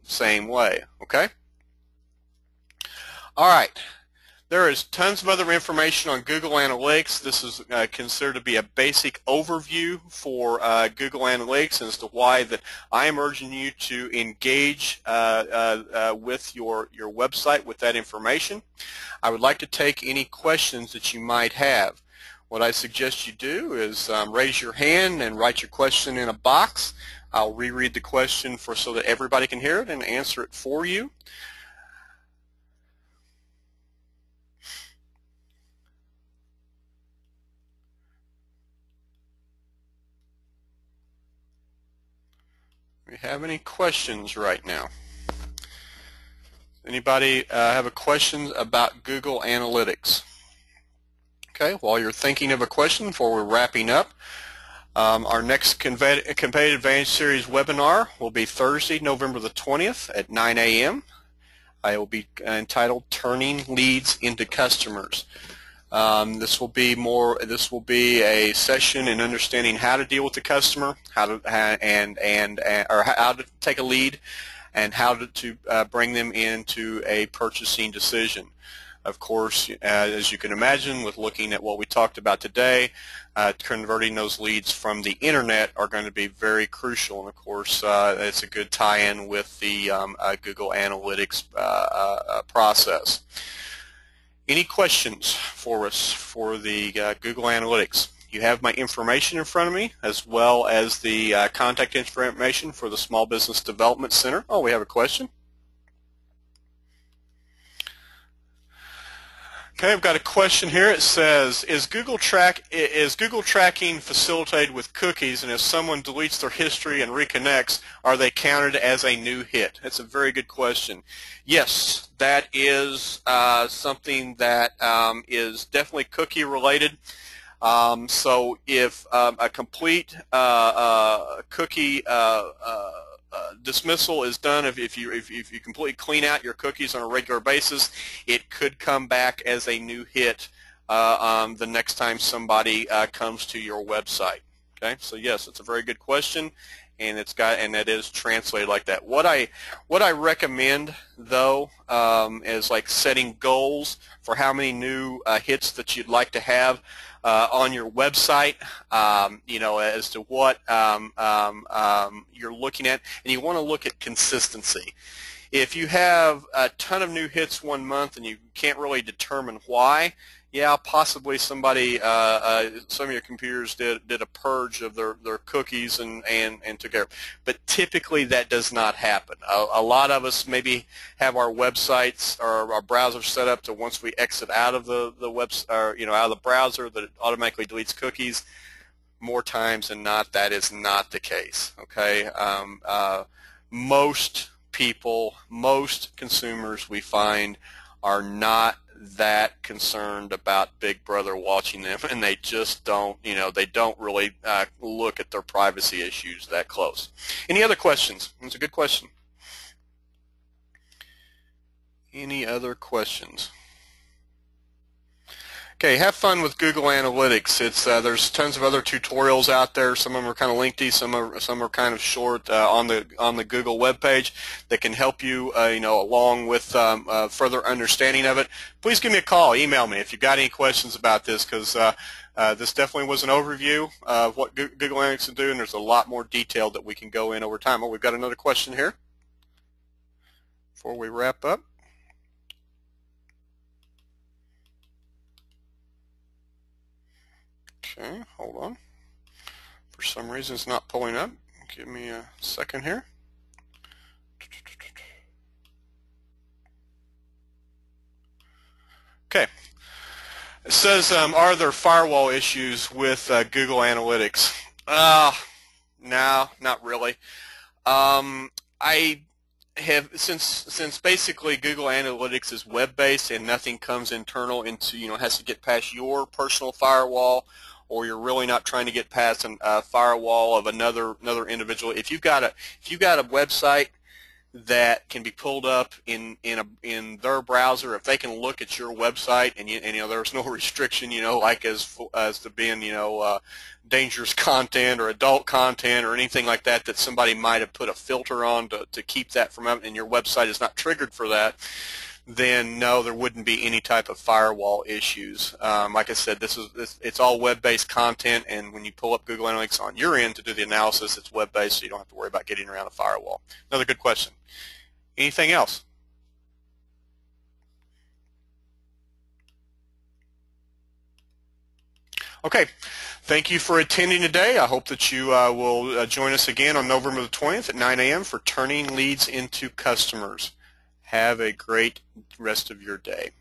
way, okay? All right, there is tons of other information on Google Analytics. This is considered to be a basic overview for Google Analytics as to why that I am urging you to engage with your website with that information. I would like to take any questions that you might have. What I suggest you do is raise your hand and write your question in a box. I'll reread the question so that everybody can hear it and answer it for you. Do we have any questions right now? Anybody have a question about Google Analytics? Okay, while you're thinking of a question before we're wrapping up, our next Competitive Advantage Series webinar will be Thursday, November the 20th at 9 a.m. It will be entitled Turning Leads into Customers. This will be a session in understanding how to deal with the customer, how to take a lead, and how to bring them into a purchasing decision. Of course, as you can imagine, with looking at what we talked about today, converting those leads from the internet are going to be very crucial. And of course, it's a good tie-in with the Google Analytics process. Any questions for us for the Google Analytics? You have my information in front of me, as well as the contact information for the Small Business Development Center. Oh, we have a question. Okay, I've got a question here. It says, is Google tracking facilitated with cookies, and if someone deletes their history and reconnects, are they counted as a new hit? That's a very good question. Yes, that is something that is definitely cookie related. So if a complete cookie dismissal is done, if you completely clean out your cookies on a regular basis, it could come back as a new hit the next time somebody comes to your website. Okay, so yes, it's a very good question, and it is translated like that. What I recommend though is like setting goals for how many new hits that you'd like to have on your website, you know, as to what you're looking at, and you want to look at consistency. If you have a ton of new hits one month and you can't really determine why, yeah, possibly somebody, some of your computers did a purge of their cookies and took care of it. But typically that does not happen. A lot of us maybe have our websites or our browser set up to once we exit out of the web, or you know, out of the browser, that it automatically deletes cookies. More times than not, that is not the case. Okay, most people, most consumers we find are not that concerned about Big Brother watching them, and they just don't, you know, they don't really look at their privacy issues that close. Any other questions? That's a good question. Any other questions? Okay, have fun with Google Analytics. It's there's tons of other tutorials out there. Some of them are kind of lengthy, some are kind of short on the Google webpage that can help you, you know, along with further understanding of it. Please give me a call, email me if you've got any questions about this, because this definitely was an overview of what Google Analytics can do, and there's a lot more detail that we can go in over time. Oh, we've got another question here before we wrap up. Okay, hold on. For some reason it's not pulling up. Give me a second here. Okay. It says, are there firewall issues with Google Analytics? No, not really. I have since basically Google Analytics is web-based and nothing comes internal into has to get past your personal firewall, or you're really not trying to get past a firewall of another individual. If you've got a website that can be pulled up in their browser, if they can look at your website and there's no restriction like as to being dangerous content or adult content or anything like that somebody might have put a filter on to keep that from out, and your website is not triggered for that, then no, there wouldn't be any type of firewall issues. Like I said, it's all web-based content, and when you pull up Google Analytics on your end to do the analysis, it's web-based, so you don't have to worry about getting around a firewall. Another good question. Anything else? Okay. Thank you for attending today. I hope that you will join us again on November the 20th at 9 a.m. for Turning Leads into Customers. Have a great rest of your day.